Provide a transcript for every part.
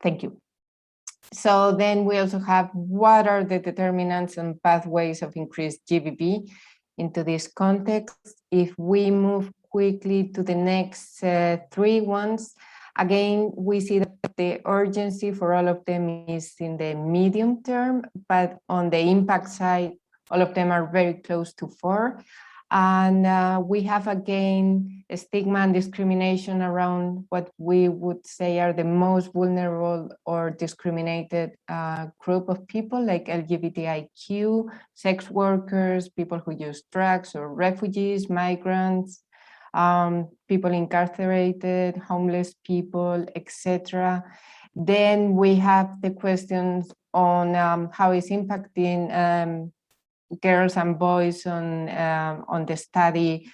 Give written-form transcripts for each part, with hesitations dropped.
Thank you. So then we also have what are the determinants and pathways of increased GBV into this context. If we move quickly to the next three ones, again, we see that the urgency for all of them is in the medium term, but on the impact side, all of them are very close to 4. And we have, again, a stigma and discrimination around what we would say are the most vulnerable or discriminated group of people, like LGBTIQ, sex workers, people who use drugs, or refugees, migrants, people incarcerated, homeless people, etc. Then we have the questions on how it's impacting girls and boys on the study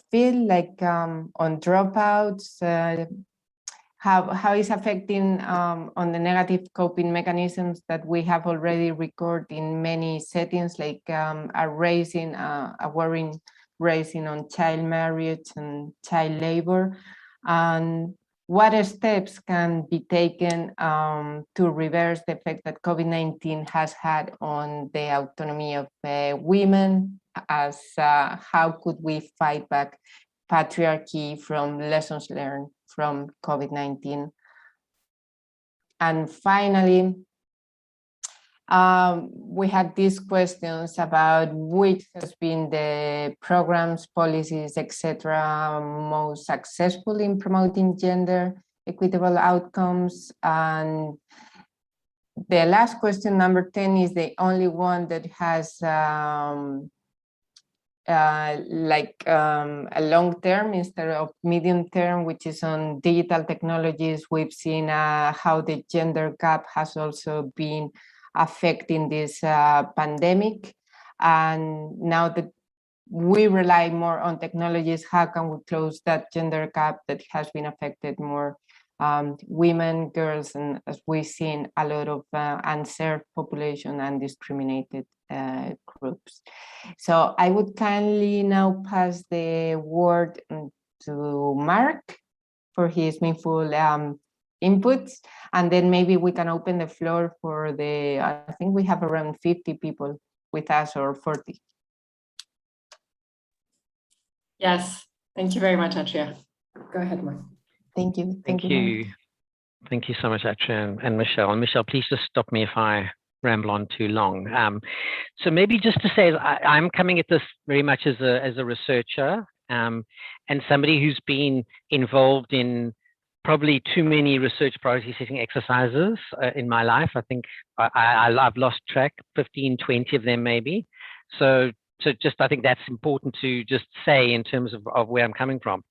field, like on dropouts, how it's affecting on the negative coping mechanisms that we have already recorded in many settings, like a worrying raising on child marriage and child labor, and what steps can be taken to reverse the effect that COVID-19 has had on the autonomy of women, as how could we fight back patriarchy from lessons learned from COVID-19. And finally, we had these questions about which has been the programs, policies, etc., most successful in promoting gender equitable outcomes. And the last question, number 10, is the only one that has a long term instead of medium term, which is on digital technologies. We've seen how the gender gap has also been affecting this pandemic. And now that we rely more on technologies, how can we close that gender gap that has been affected more women, girls, and as we've seen, a lot of unserved population and discriminated groups. So I would kindly now pass the word to Mark for his meaningful inputs, and then maybe we can open the floor for I think we have around 50 people with us, or 40. Yes, thank you very much, Atria. Go ahead, Mark. Thank you. Thank you. Thank you so much, Atria and Michelle. And Michelle, please just stop me if I ramble on too long. So maybe just to say, I'm coming at this very much as a researcher and somebody who's been involved in probably too many research priority setting exercises in my life. I think I've lost track, 15, 20 of them maybe. So just, I think that's important to just say in terms of where I'm coming from.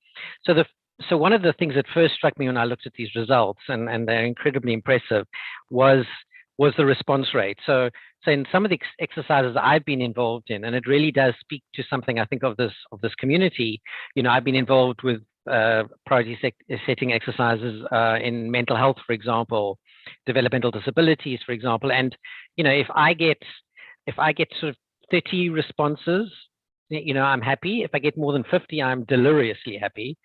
So one of the things that first struck me when I looked at these results, and they're incredibly impressive, was the response rate. So in some of the exercises I've been involved in, and it really does speak to something I think of this community. You know, I've been involved with priority setting exercises in mental health, for example, developmental disabilities, for example. And you know, if I get sort of 30 responses, you know, I'm happy. If I get more than 50, I'm deliriously happy.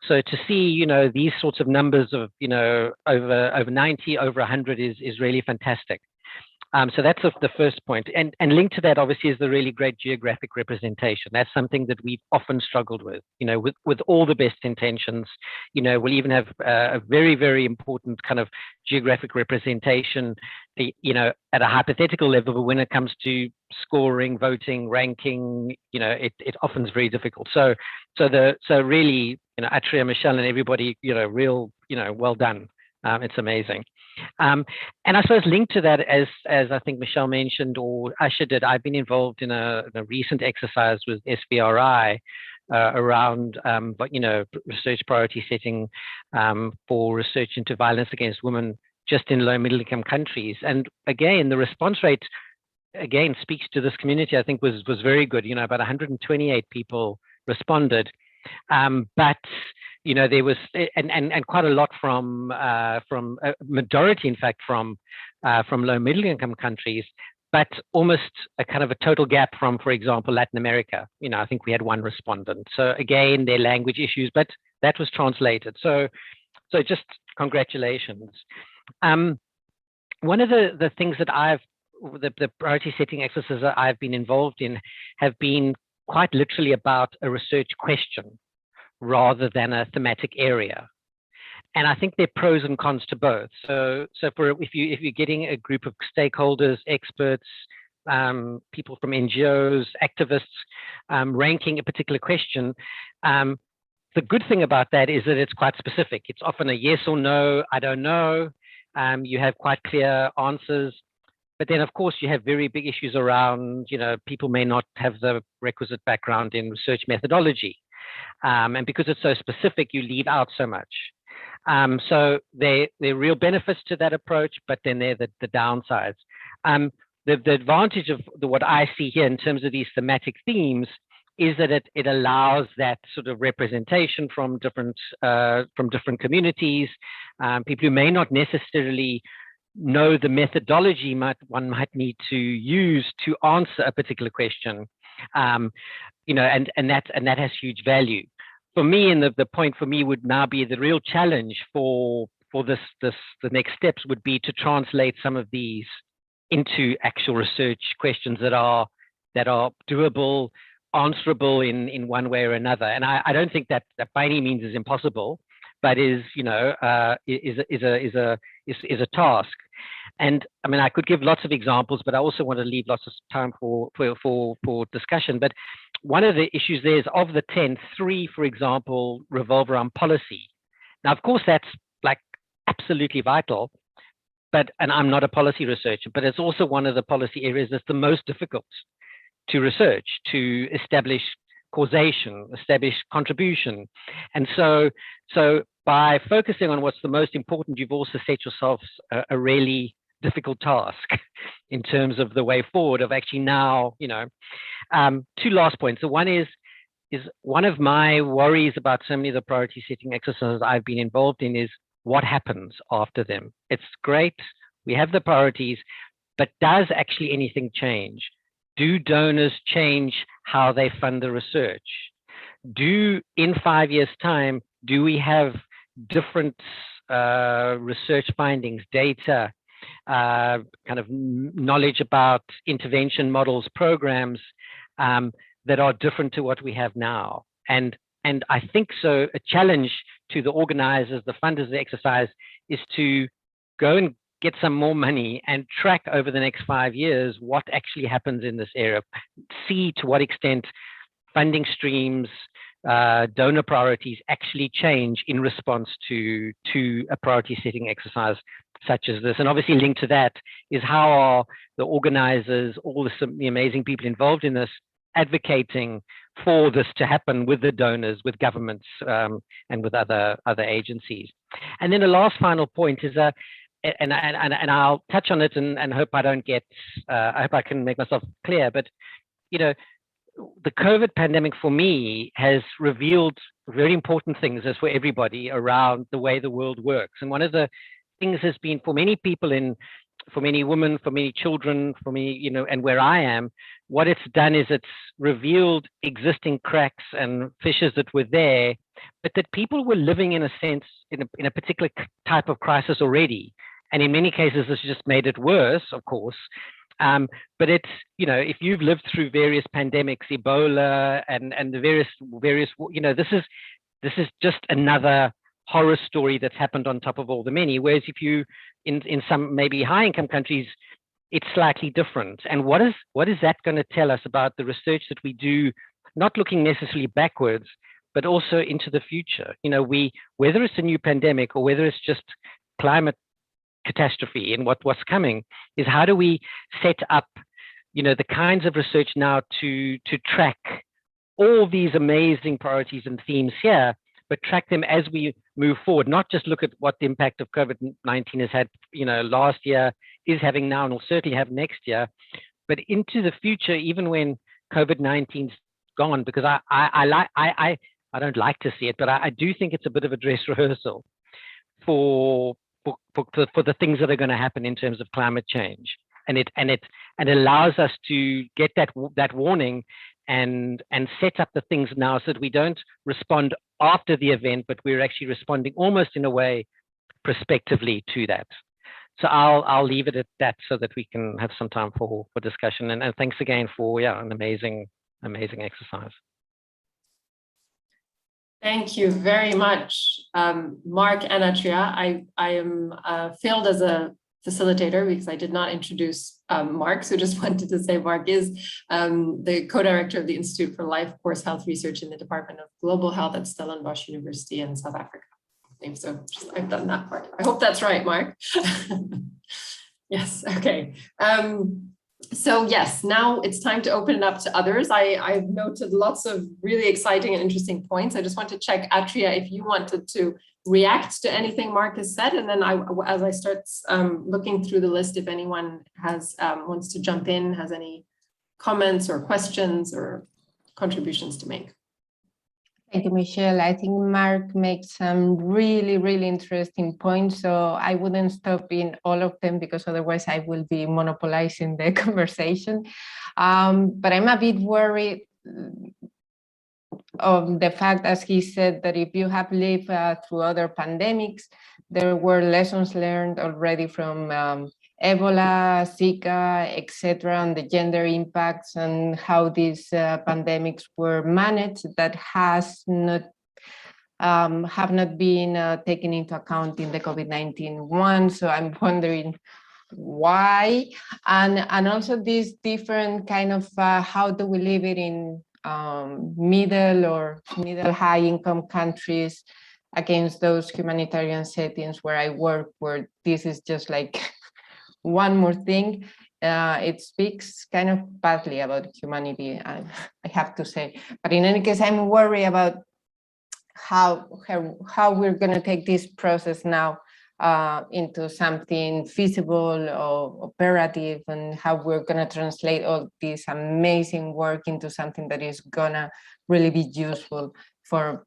So to see, you know, these sorts of numbers of, you know, over 90, over 100 is really fantastic. So that's the first point. And linked to that, obviously, is the really great geographic representation. That's something that we've often struggled with, you know, with all the best intentions. You know, we'll even have a very, very important kind of geographic representation, you know, at a hypothetical level, but when it comes to scoring, voting, ranking, you know, it often is very difficult. So really, you know, Atria, Michelle, and everybody, you know, well done. It's amazing. And I suppose linked to that, as I think Michelle mentioned, or Asha did, I've been involved in a recent exercise with SVRI around, you know, research priority setting for research into violence against women just in low middle income countries. And again, the response rate again speaks to this community. I think was very good. You know, about 128 people responded, but you know, there was and quite a lot from a majority, in fact, from low middle income countries, but almost a kind of a total gap from, for example, Latin America. You know, I think we had one respondent. So again, their language issues, but that was translated. So So just congratulations. One of the things that the priority setting exercises that I've been involved in have been quite literally about a research question rather than a thematic area. And I think there are pros and cons to both. So if you're getting a group of stakeholders, experts, people from NGOs, activists, ranking a particular question, the good thing about that is that it's quite specific. It's often a yes or no, I don't know. You have quite clear answers. But then, of course, you have very big issues around, people may not have the requisite background in research methodology. And because it's so specific, you leave out so much. So there are real benefits to that approach, but then there are the downsides. The advantage of what I see here in terms of these thematic themes is that it allows that sort of representation from different communities, people who may not necessarily know the methodology one might need to use to answer a particular question, and that has huge value. For me, and the point for me would now be the real challenge for the next steps would be to translate some of these into actual research questions that are doable, answerable in one way or another. And I don't think that by any means is impossible, but is a task. And I mean, I could give lots of examples, but I also want to leave lots of time for discussion. But one of the issues there is, of the 10, 3, for example, revolve around policy. Now, of course, that's like absolutely vital. And I'm not a policy researcher, but it's also one of the policy areas that's the most difficult to research, to establish causation, establish contribution. And so by focusing on what's the most important, you've also set yourselves a really difficult task in terms of the way forward of actually now, 2 last points. So one is one of my worries about so many of the priority setting exercises I've been involved in is what happens after them. It's great, we have the priorities, but does actually anything change? Do donors change how they fund the research? In 5 years' time, do we have different research findings, data, kind of knowledge about intervention models, programs that are different to what we have now? And I think so a challenge to the organizers, the funders of the exercise, is to go and get some more money and track over the next 5 years what actually happens in this area, see to what extent funding streams, donor priorities actually change in response to a priority setting exercise such as this. And obviously linked to that is how are the organizers, all the amazing people involved in this, advocating for this to happen with the donors, with governments, and with other agencies. And then the last final point is and I'll touch on it and hope I don't get I hope I can make myself clear, but the COVID pandemic for me has revealed very important things, as for everybody, around the way the world works. And one of the things has been, for many people, for many women, for many children, for me, and where I am, what it's done is it's revealed existing cracks and fissures that were there, but that people were living in a sense in a particular type of crisis already. And in many cases, this just made it worse, of course. But it's, if you've lived through various pandemics, Ebola and the various, this is just another horror story that's happened on top of all the many. Whereas if you, in some maybe high income countries, it's slightly different. And what is that going to tell us about the research that we do, not looking necessarily backwards, but also into the future? Whether it's a new pandemic or whether it's just climate catastrophe and what's coming, is how do we set up, the kinds of research now to track all these amazing priorities and themes here, but track them as we move forward, not just look at what the impact of COVID-19 has had, last year, is having now, and will certainly have next year, but into the future, even when COVID-19's gone, because I don't like to see it, but I do think it's a bit of a dress rehearsal for the things that are going to happen in terms of climate change, and it allows us to get that warning and set up the things now so that we don't respond after the event, but we're actually responding almost in a way prospectively to that. So I'll leave it at that so that we can have some time for discussion. And thanks again for an amazing exercise. Thank you very much, Mark and Atria. I am failed as a facilitator because I did not introduce Mark. So just wanted to say Mark is the co-director of the Institute for Life Course Health Research in the Department of Global Health at Stellenbosch University in South Africa. So I've done that part. I hope that's right, Mark. Yes, okay. So yes, now it's time to open it up to others. I've noted lots of really exciting and interesting points. I just want to check, Atria, if you wanted to react to anything Mark has said, and then as I start looking through the list, if anyone has wants to jump in, has any comments or questions or contributions to make. Thank you, Michelle. I think Mark makes some really, really interesting points. So I wouldn't stop in all of them because otherwise I will be monopolizing the conversation. But I'm a bit worried of the fact, as he said, that if you have lived through other pandemics, there were lessons learned already from Ebola, Zika, etc., and the gender impacts and how these pandemics were managed that have not been taken into account in the COVID-19 one. So I'm wondering why, and also these different kind of how do we live it in middle or middle high income countries against those humanitarian settings where I work, where this is just like one more thing. It speaks kind of badly about humanity, I have to say. But in any case, I'm worried about how we're going to take this process now into something feasible or operative, and how we're going to translate all this amazing work into something that is going to really be useful for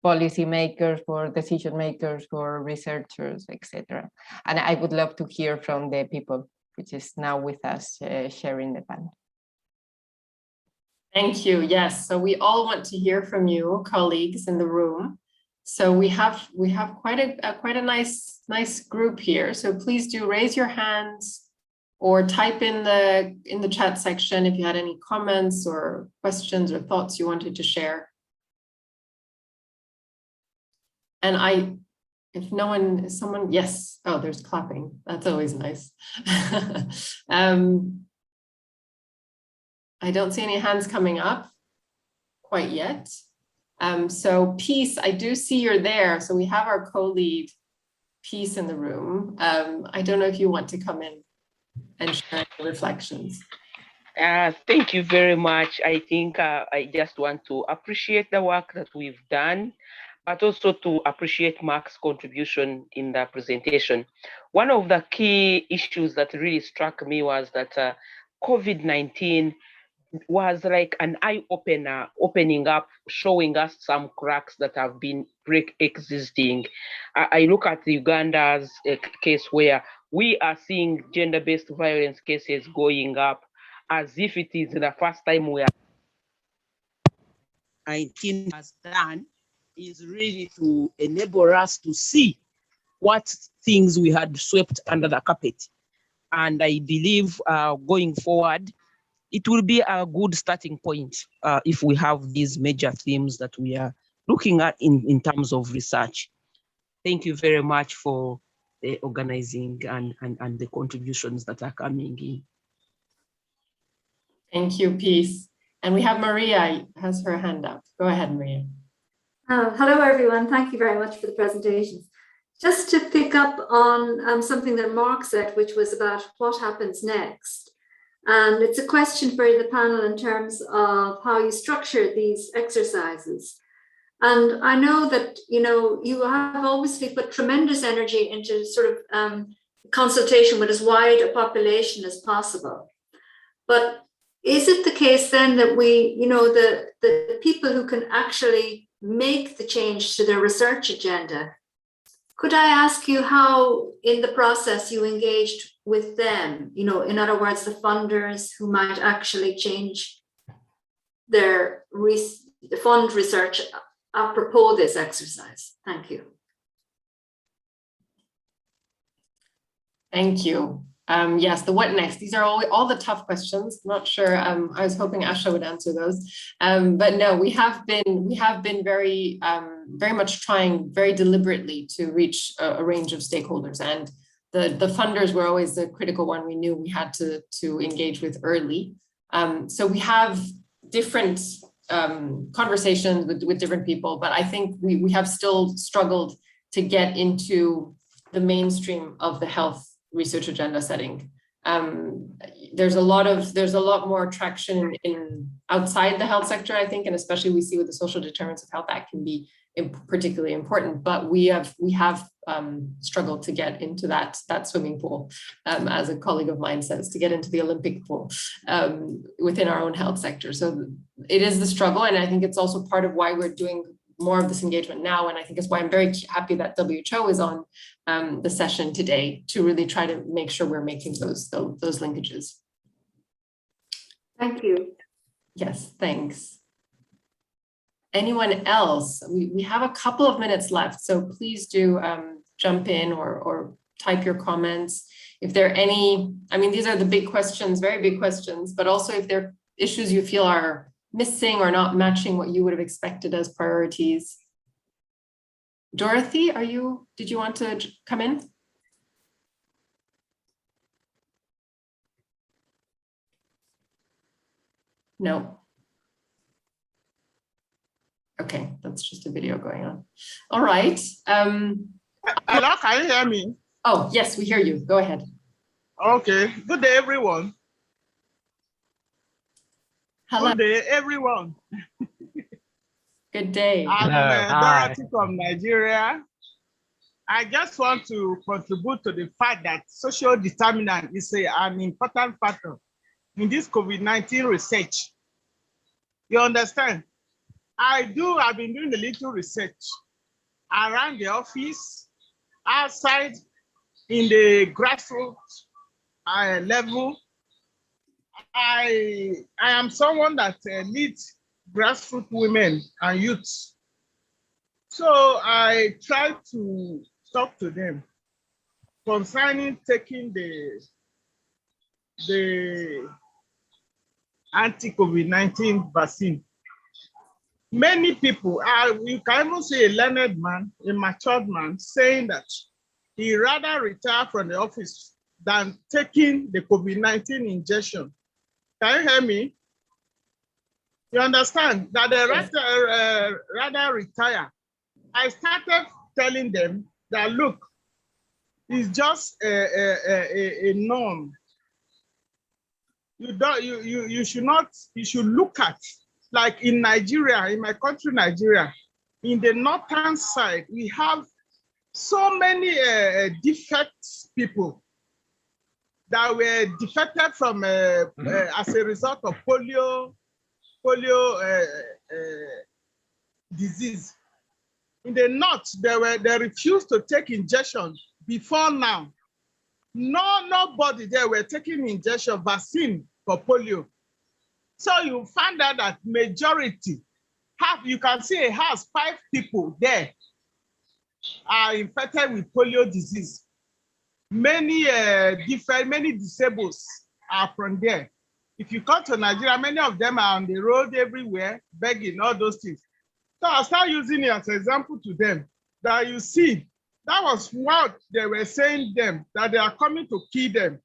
policymakers, for decision makers, for researchers, etc. And I would love to hear from the people which is now with us sharing the panel. Thank you. Yes, so we all want to hear from you, colleagues in the room. So we have quite a nice group here. So please do raise your hands or type in the chat section if you had any comments or questions or thoughts you wanted to share. And if no one, someone, yes. Oh, there's clapping. That's always nice. I don't see any hands coming up quite yet. So Peace, I do see you're there. So we have our co-lead Peace in the room. I don't know if you want to come in and share your reflections. Thank you very much. I think I just want to appreciate the work that we've done, but also to appreciate Mark's contribution in the presentation. One of the key issues that really struck me was that COVID-19 was like an eye-opener, opening up, showing us some cracks that have been pre-existing. I look at Uganda's case where we are seeing gender-based violence cases going up as if it is the first time we are 19 has done is really to enable us to see what things we had swept under the carpet. And I believe going forward, it will be a good starting point if we have these major themes that we are looking at in terms of research. Thank you very much for the organizing and the contributions that are coming in. Thank you, Peace. And we have Maria has her hand up. Go ahead, Maria. Hello, everyone. Thank you very much for the presentations. Just to pick up on something that Mark said, which was about what happens next. And it's a question for the panel in terms of how you structure these exercises. And I know that, you have obviously put tremendous energy into sort of consultation with as wide a population as possible. But is it the case then that we, the people who can actually make the change to their research agenda, could I ask you how in the process you engaged with them? In other words, the funders who might actually change their fund research apropos this exercise? Thank you. Thank you. Yes, the what next? These are all the tough questions. Not sure. I was hoping Asha would answer those. But no, we have been very much trying very deliberately to reach a range of stakeholders, and the funders were always the critical one we knew we had to engage with early. So we have different conversations with different people, but I think we have still struggled to get into the mainstream of the health research agenda setting. There's a lot more traction in outside the health sector, I think, and especially we see with the social determinants of health that can be particularly important. But we have struggled to get into that swimming pool, as a colleague of mine says, to get into the Olympic pool within our own health sector. So it is the struggle, and I think it's also part of why we're doing more of this engagement now. And I think it's why I'm very happy that WHO is on the session today to really try to make sure we're making those linkages. Thank you. Yes, thanks. Anyone else? We have a couple of minutes left, so please do jump in or type your comments. If there are any, I mean, these are the big questions, very big questions, but also if there are issues you feel are missing or not matching what you would have expected as priorities. Dorothy, did you want to come in? No. Okay, that's just a video going on. All right. Hello, can you hear me? Oh, yes, we hear you. Go ahead. Okay, good day, everyone. Hello. Good day, everyone. Good day. I'm Hello. Dorothy from Nigeria. I just want to contribute to the fact that social determinant is an important factor in this COVID-19 research. You understand? I've been doing a little research around the office, outside, in the grassroots level. I am someone that leads grassroots women and youths. So I try to talk to them concerning taking the anti-COVID-19 vaccine. Many people, you can even see a learned man, a matured man, saying that he rather retire from the office than taking the COVID-19 injection. Can you hear me? You understand that they rather retire. I started telling them that, look, it's just a norm. You should look at, like in Nigeria, in my country, Nigeria, in the northern side, we have so many defects people that were defected from as a result of polio disease. In the north, they refused to take injection before now. Nobody there were taking injection vaccine for polio. So you find out that majority you can see a house, 5 people there are infected with polio disease. Many disabled are from there. If you come to Nigeria, many of them are on the road everywhere, begging, all those things. So I start using it as an example to them, that you see, that was what they were saying them, that they are coming to kill them,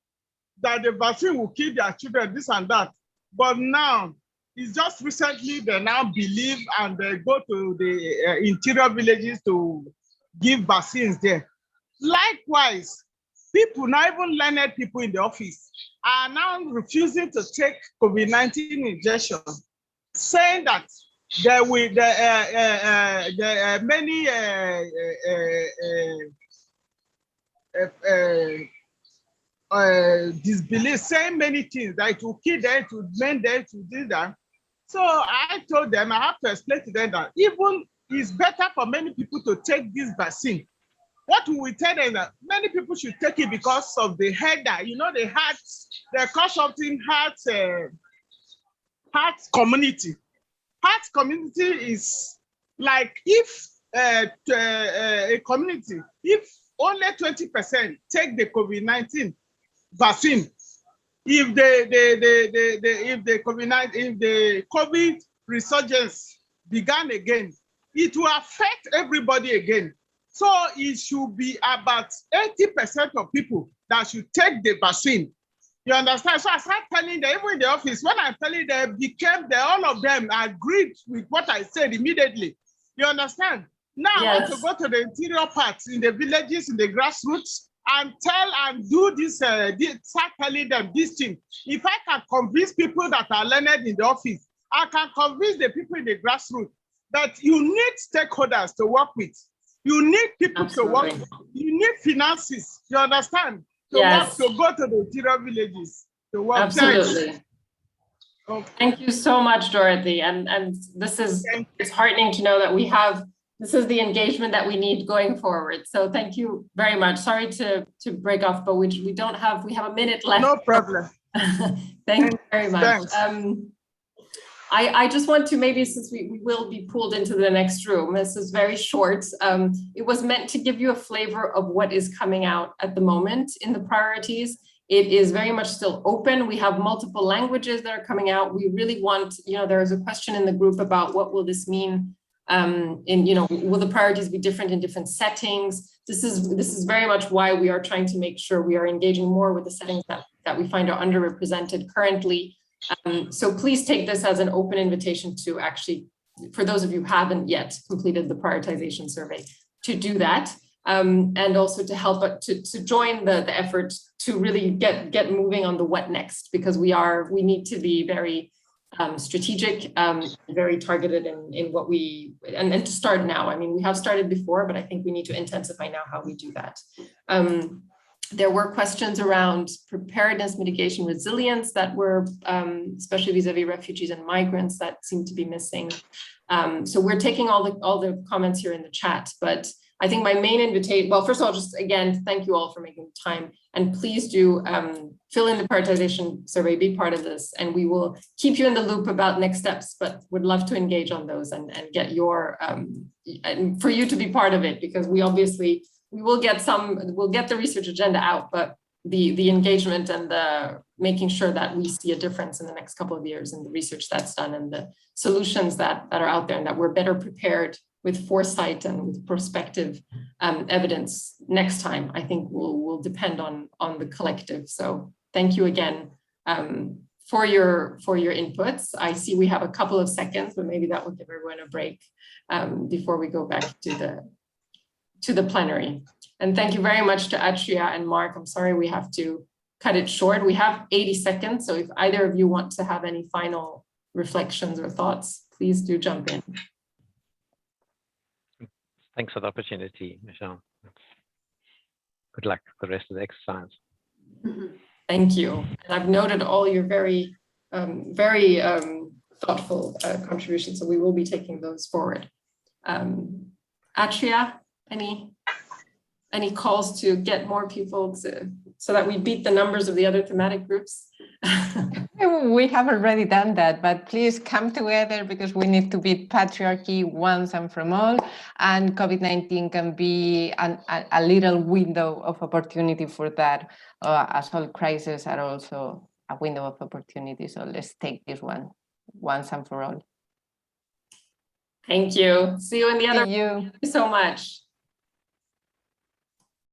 that the vaccine will kill their children, this and that. But now, it's just recently they now believe and they go to the interior villages to give vaccines there. Likewise, people, not even learned people in the office, are now refusing to take COVID-19 injection, saying that there will many disbelief, saying many things, that it will kill them, it will men them, to do that. So I told them, I have to explain to them that even it's better for many people to take this vaccine. What we tell them that many people should take it because of the header, you know, the heart, they call something heart community. heart community is like if a community, if only 20% take the COVID-19 vaccine, if the COVID resurgence began again, it will affect everybody again. So it should be about 80% of people that should take the vaccine. You understand? So I started telling them, even in the office, when I tell you all of them agreed with what I said immediately. You understand? Now I want to go to the interior parts, in the villages, in the grassroots, and tell and do this, start telling them this thing. If I can convince people that are learned in the office, I can convince the people in the grassroots that you need stakeholders to work with. You need people to work with. You need finances, you understand? To work, to go to the interior villages to work. Absolutely. Okay. Thank you so much, Dorothy. And this is, it's heartening to know that we have, this is the engagement that we need going forward. So thank you very much. Sorry to break off, but we don't have, we have a minute left. No problem. Thank you very much. I just want to, maybe since we will be pulled into the next room, this is very short. It was meant to give you a flavor of what is coming out at the moment in the priorities. It is very much still open. We have multiple languages that are coming out. We really want, there is a question in the group about what will this mean will the priorities be different in different settings? This is very much why we are trying to make sure we are engaging more with the settings that we find are underrepresented currently. So please take this as an open invitation to actually, for those of you who haven't yet completed the prioritization survey, to do that, and also to help to join the effort to really get moving on the what next, because we need to be very strategic, very targeted in what and to start now. I mean, we have started before, but I think we need to intensify now how we do that. There were questions around preparedness, mitigation, resilience that were, especially vis-a-vis refugees and migrants, that seem to be missing. So we're taking all the comments here in the chat, but I think my main invitation, well, first of all, just again, thank you all for making the time, and please do fill in the prioritization survey, be part of this, and we will keep you in the loop about next steps, but would love to engage on those and get your, and for you to be part of it, because we'll get the research agenda out, but the engagement and the making sure that we see a difference in the next couple of years in the research that's done and the solutions that are out there, and that we're better prepared with foresight and with prospective evidence next time, I think will depend on the collective. So thank you again for your inputs. I see we have a couple of seconds, but maybe that will give everyone a break before we go back to the plenary. And thank you very much to Atria and Mark. I'm sorry we have to cut it short. We have 80 seconds, so if either of you want to have any final reflections or thoughts, please do jump in. Thanks for the opportunity, Michelle. Good luck for the rest of the exercise. Thank you. And I've noted all your very thoughtful contributions, so we will be taking those forward. Atria, any calls to get more people so that we beat the numbers of the other thematic groups? We have already done that, but please come together, because we need to beat patriarchy once and for all, and COVID-19 can be a little window of opportunity for that, as all crises are also a window of opportunity. So let's take this one once and for all. Thank you. See you in the other. Thank you. Thank you so much.